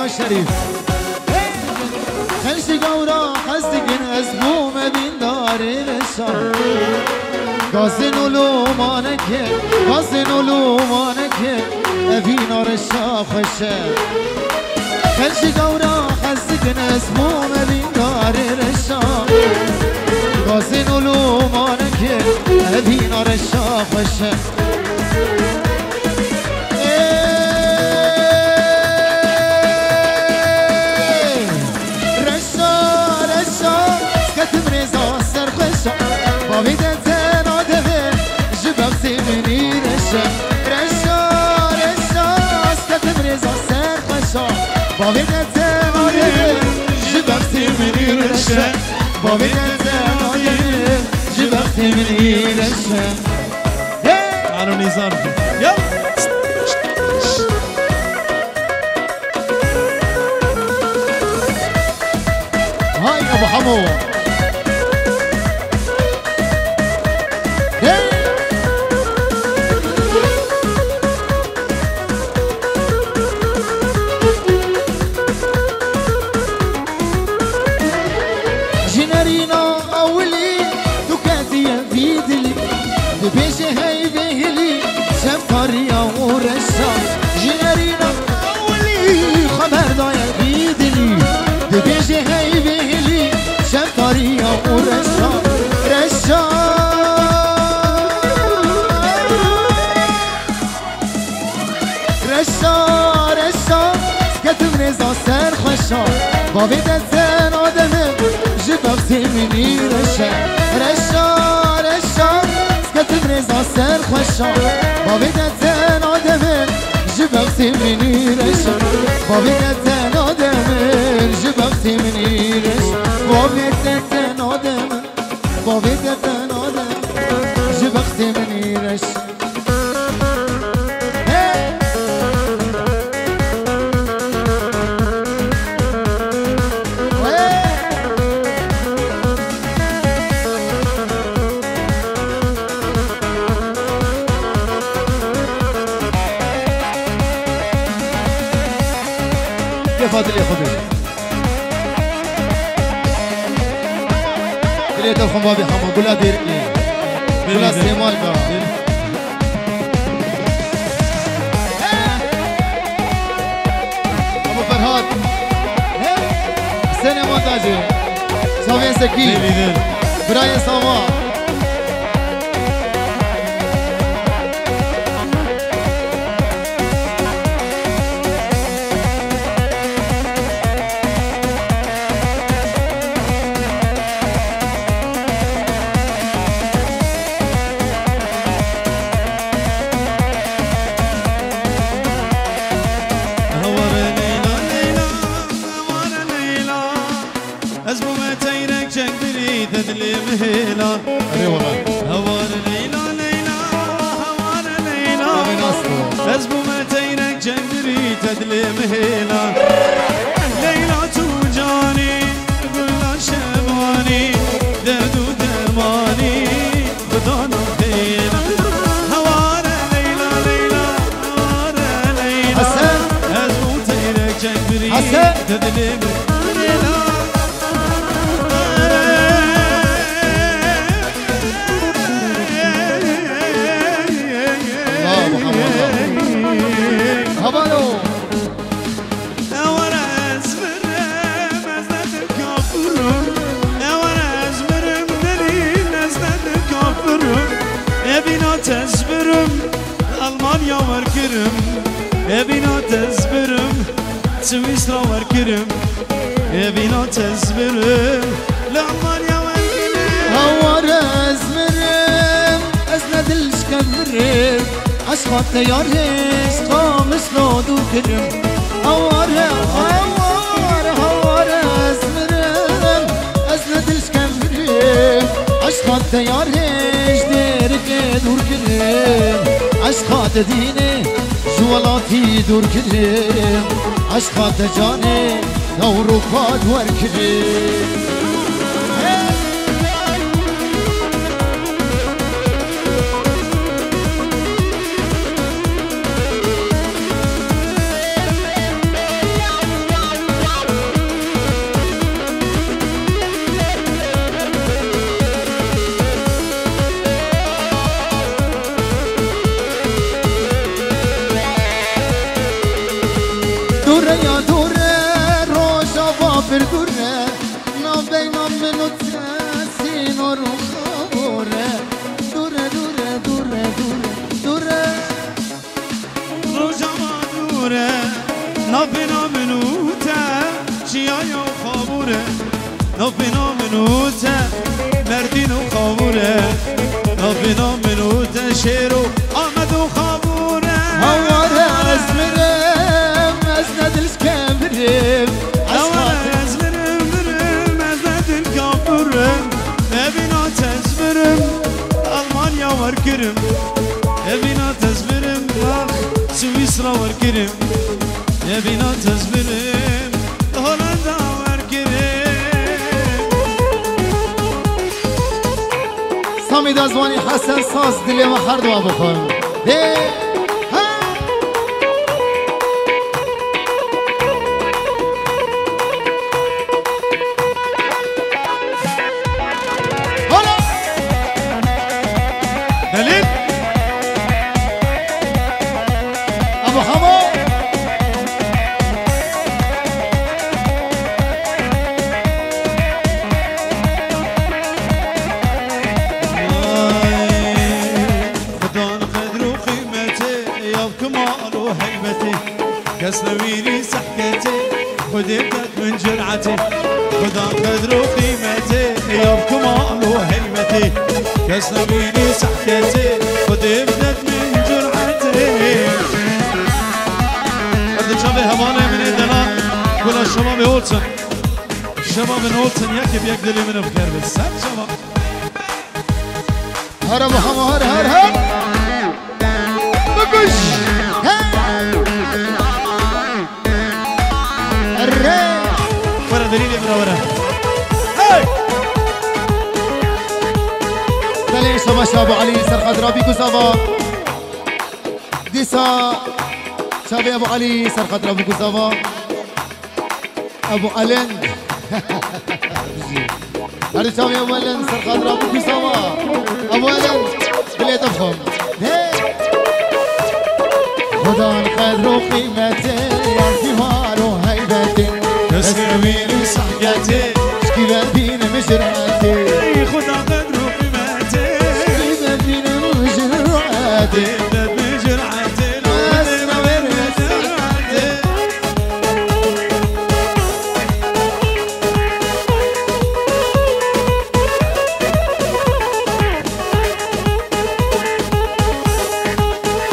شريف خلش قورا خستقن أزبوم من دار الشام قاسن ولومانك قاسن ولومانك أبي نار الشام خشام خلش قورا خستقن أزبوم من دار الشام قاسن ولومانك أبي نار الشام خشام بابیدن آدمه جبم سیمینی رشا رشا رشا اسکتم رزا سر خشا بابیدن آدمه جبم سیمینی رشا بابیدن آدمه جبم سیمینی رشا تعالوا نزار يلا هاي ابو حمو بيش هاي بهلي شمطريا ورشا جنرينا أولي خبر ضايا بيدلي بيش هاي بهلي شمطريا ورشا رشا رشا رشا كتب رزا سر خشا بابي دزن آدمه جبب سيمني رشا رشا كتب رزا سر خوشا بابی دتن آدمه جبم سیمینی رشا بابی دتن آدمه جبم سیمینی رشا بابی دتن آدمه بابی دتن آدمه جبم سیمینی رشا فاضل يا خبيب اللي تفهم بابي حمو قولها ديرني قولها سيمال با ابو فرهاد سنة مونتاجي صافين سكين براين صاما دینه جوالاتی دور کردم عشقات جانه دورو کاد ور کردم دوره یا دوره روشا وافر دوره نبینا منو تسین و رو خبره دوره دوره دوره دوره دوره روشا دوره نبینا منو تسین و خبره نبینا منو مردین و خبره نبینا منو شیرو آمد و خبره هواره از مرم از ندلش کمرم از مرم از ندل کمرم نبینا تزبرم Almanya var kirim Evina tezbirim bak Suisra var kirim Evina tezbirim Hollanda var kirim سامی دازوانی حسن ساز دلی و هر دوا بخون دلیل ابو حمو كاس نويري سحكتي خديتك من جرعتي خدا قدر وقيمتي يوم كمال وهيمتي كاس نويري سحكتي خديتك من جرعتي هذا شبه هواني من الدلال كل الشباب هولسن الشباب من هولسن يكب يقدر من افكار بس شباب هر ابو حمو هر بقش ورا دليل ورا هاي دليل شباب ابو علي سرخد رابيكو صبا ديسا شباب ابو علي سرخد رابيكو صبا ابو الند هذا شباب ابو الند سرخد رابيكو صبا ابو الند بليت افهم خدا القدر وقيمته يا ثمار وهيبته تسويري صحقتي شكيبة بينا مجرعتي خدا قدر وقيمتي شكيبة بينا مجرعتي مجرعتي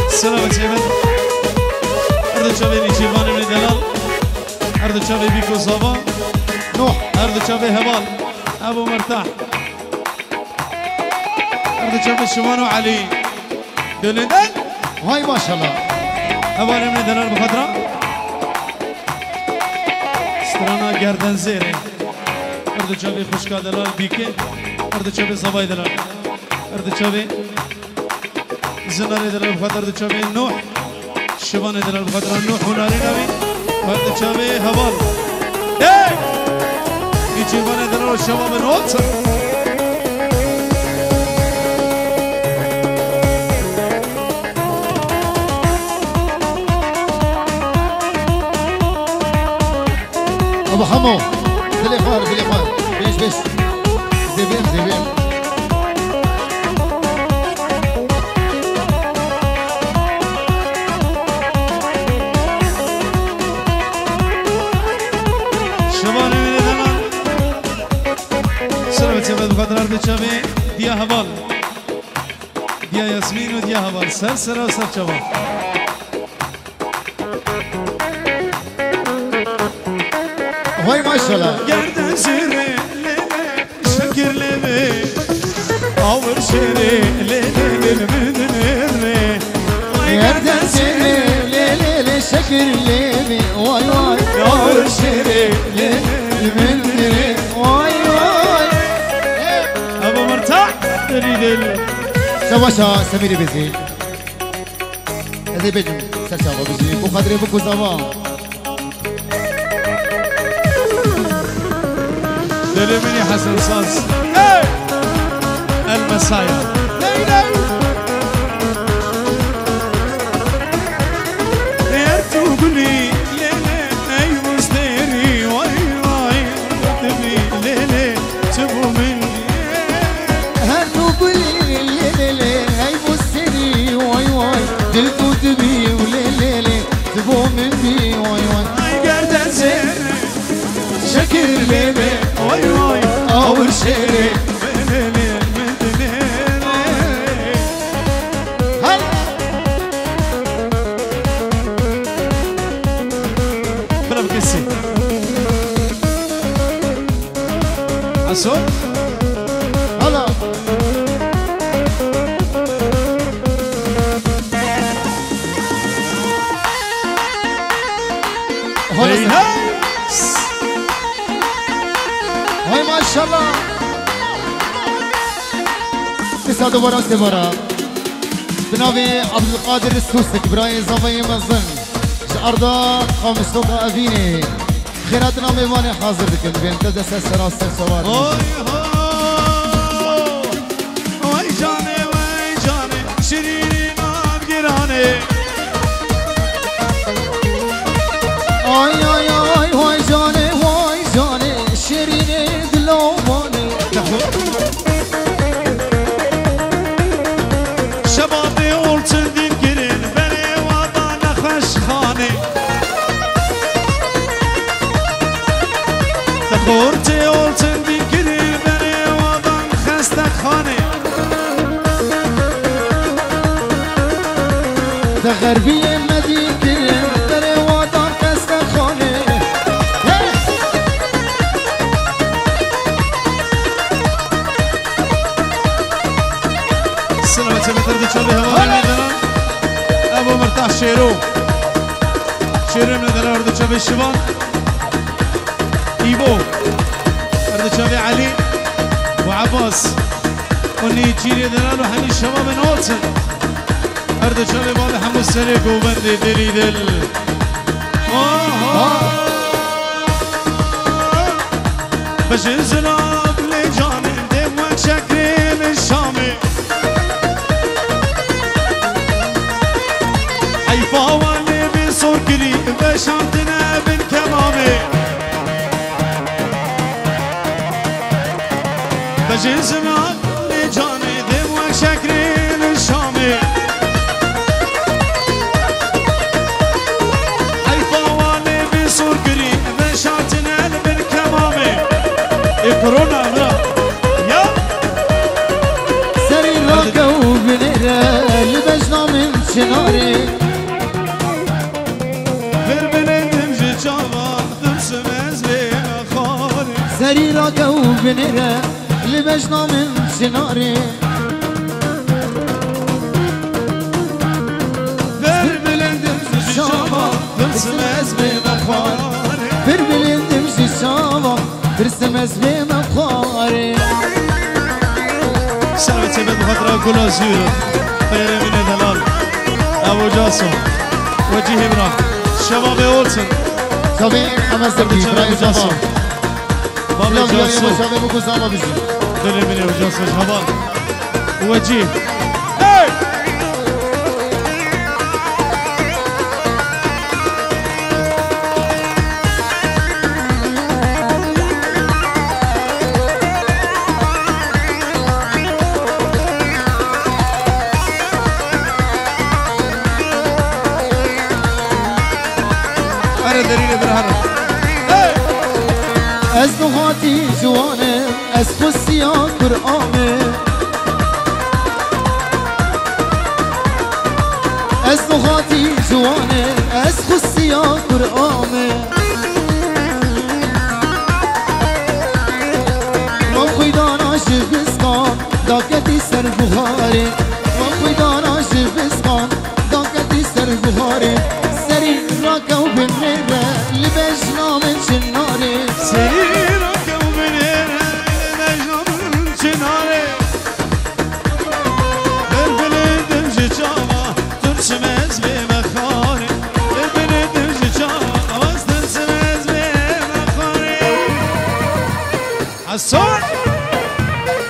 السلام عليكم أرض شبابي شيفان من دلال أرض شبابي بيكو صبا نوح أرض شبابي هبال أبو مرتاح أرض شبابي شمان وعلي دلندن هاي ما شاء الله هبال من دلال بخضرة سترانا گردن زيري أرض شبابي خشكا دلال بيكي أرض شبابي صباي دلال أرض شبابي زناري دلال بخضرة أرض شبابي نوح شبان دلال بخضرة نوح وناري نبي أرض شبابي هبال ايه يجي بنا دلال الشباب نوت ابو حمو دلي خوار بيش زبيم شبان من دلال سلامة شباب بخضرة أرض شبابي ديا هبال ديا ياسمين وديا هبال سر وسر شباب هاي ما شاء الله Gerden şiri lele şekir lele Avur şiri lele lele yerden seni lele şekilli vay vay Avur şiri lele vay vay Abu Mertah deli سواشا سميري بزي هذي بجم سرشابا بزي بو قدري بكو زمان دeli مني حسن صاص المسايا دبي وليلي تبو من بي واي واي گردن زیره شكر بيبي وای وای اور شيري هلا برا بكسي عصور هلا هاي هاي ما شاء الله تسعة دوبارة استمارة بنابي عبد القادر السوسك براي زفاي مزن أرضا خامس نقطة أبيني خيراتنا ميواني حاضر لكم بين تدس السراسة سواري وای جانه شیرینی نام گرانه آي آي آي واي جاني شيريني دلوماني شبابی اولتن دین گرین بری وادان خوش خانه تخورتی اولتن دین گرین بری وادان خستک خانه غربي مدينة دري وطن قستخاني سلامة متردد شو بهواني ميدانا ابو مرتاح شيرو من دلال اردو شبه الشبان ايبو اردو شبه علي وعباس وني جيري دلال وحني الشباب نولسن اردو شبه بابي حمو السليك وبندي دلي دل باش انزلاب لجاني دموك شكرين الشامي حيفا والي بصور قريب بشامتنا بالكمامي باش انزلاب لجاني دموك شكرين الشامي صور قريب بشاتنا بالكمامي يقرونا لا يا سري راكا وبنيرة لبجنا من شناري بربلين دمجي جاوا درسمز لي خاري سري راكا وبنيرة لبجنا من شناري بربلين دمجي جاوا درسمز لي خاري بربلين دمشي شاوا برسمز بمخاري سلامتي بالخضراء كلها زيرو خير من دلال ابو جاسم وجيه ابراهيم شباب اولسن شباب حماس دبي ابو جاسم بابا جاسم شباب بكو زاما بزي دلي من ابو جاسم شباب وجيه از نهاتی جوانه از خسیا قرآنه از نهاتی جوانه از خسیا قرآنه من خویدانا شبسکان داکتی سر بخاره من خویدانا شبسکان داکتی سر بخاره سری راکو بنره لبجنا من شناره سری راکو بنره لبجنا من شناره بربل دمجي جاوا ترسمز بمخاره بربل دمجي جاوا ترسمز بمخاره حسون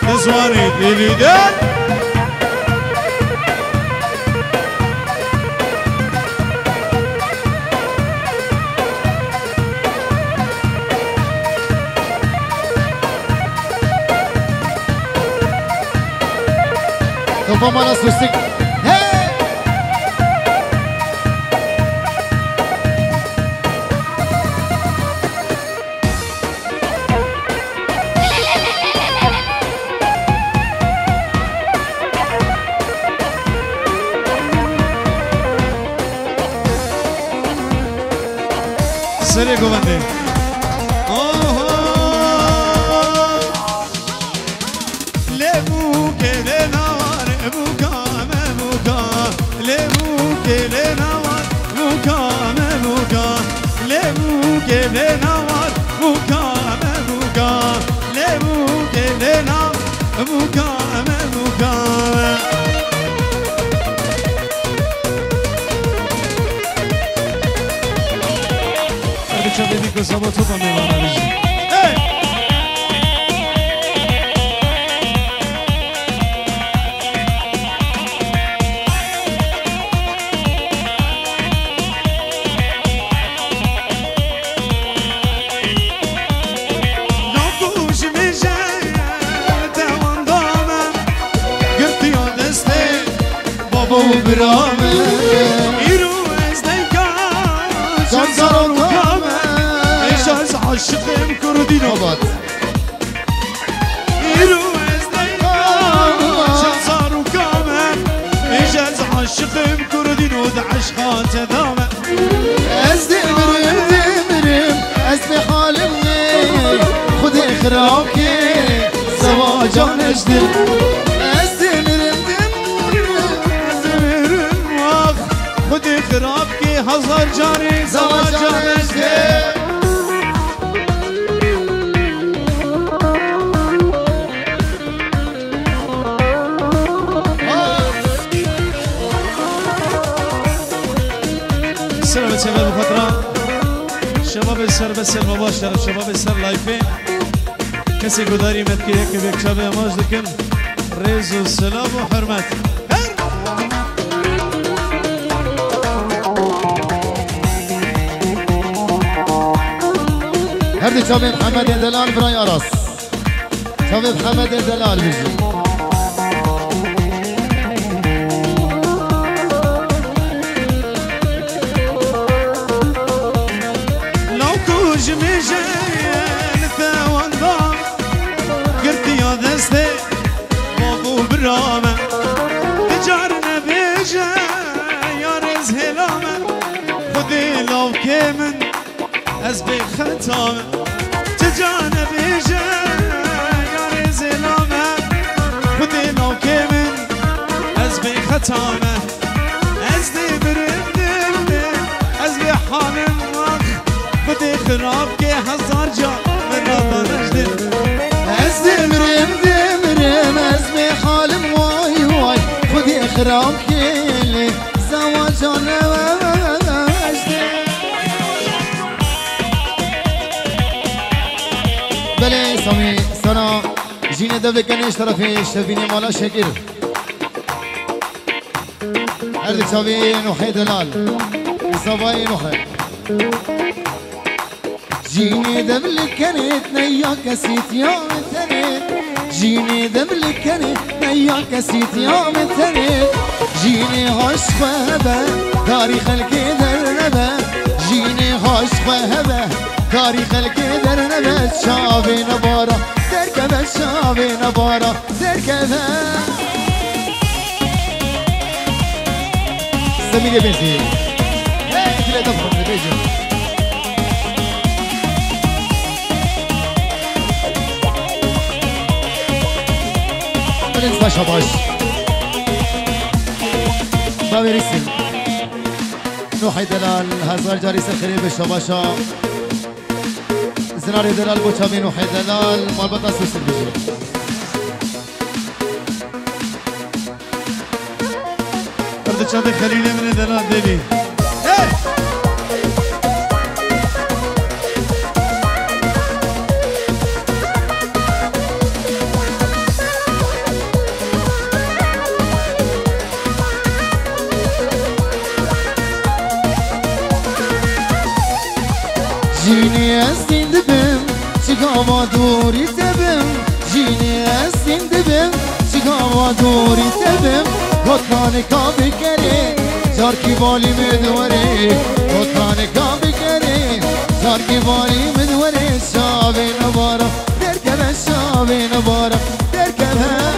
نزواني دلي دل Vamos lá, Sussi. Hey! سری گوونده لبو که نوار بوکام بوکا لبو که نوار بوکام بوکا لبو که نوار بوکام بوکا لبو که نوار بوکام بوکا چه بدی که سبا تو با میوانه بیشی برامه ایرو از دیگاه جان و کامه ایش از عاشقم کردینو ایرو از دیگاه جان و کامه ایش از عاشقم کردینو ده عشقات دامه از دمرم از به حالم خود اخراب که زواجانش دل خراب کی هزار جاری زواجانش ده سلام شباب فترة شباب السر بس المباشرة شباب السر لايفين كسي قداري متكي هيك بيك شباب ماج لكن ريز والسلام وحرمات هردي شباب محمد دلال براي أراس شباب محمد دلال بيجي لو كوج مجين ثوان ضام قرتي يا دستي بابو برامة تجارنا بيجا يا رز هلامة خذي لو كيمن أزبي ختامة تجانا بيجا يا رزلامة خذي لو كيمن أزبي ختامة أزدي برمدم أزبي حالم وخ خذي خرابكي هزار جا من رضا نجدل أزدي برمدم أزبي حالم واي واي خذي خرابكي زواجانا بله سامي سنة جينا دبل كنيش طرفي شبيني مالا شكر هردك شابي نوحي دلال صباي نوحي جيني دبل كنيت نيا كسيت يا مثني جيني دبل كنيت نيا كسيت يا مثني جيني هاش خبه داري خلقي درنبه جيني هاش خبه داري خلقي درنبه شابي نبارا دركبه شابي نبارا دركبه زميلي بنزين هيك لا تفهم بيجي ما ننساش هباش بابي رسم نوحي دلال هزار جاري سخري بالشباشا زناري دلال بوچامي نوحي دلال مالبطا سوسر بيجي برد چاند خلیلی من دلال دلی جيني أسين دبم شقاوا دوري تبم جيني أسين دبم شقاوا دوري تبم خطاني كابي كري جاركي بالي مدوري خطاني كابي كري جاركي بالي مدوري شابي نبارا دركبه شابي نبارا دركبه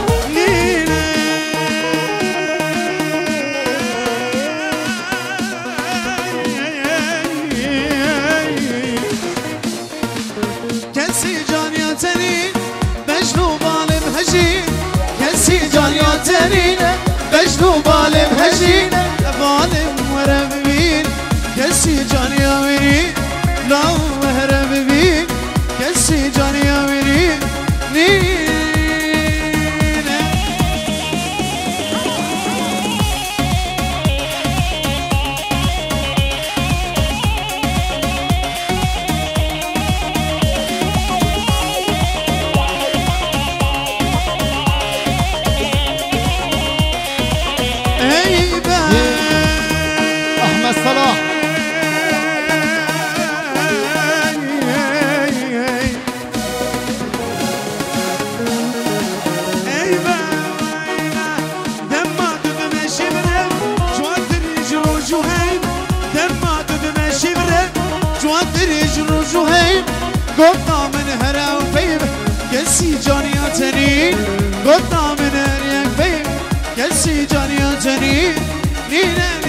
جانی آوری لاو مهرم بی کسی جانی آوری نینه احمد صلاح قطع من هرا وفيب كسي جانياتني قطع من هرا وفيب كسي جانياتني نينا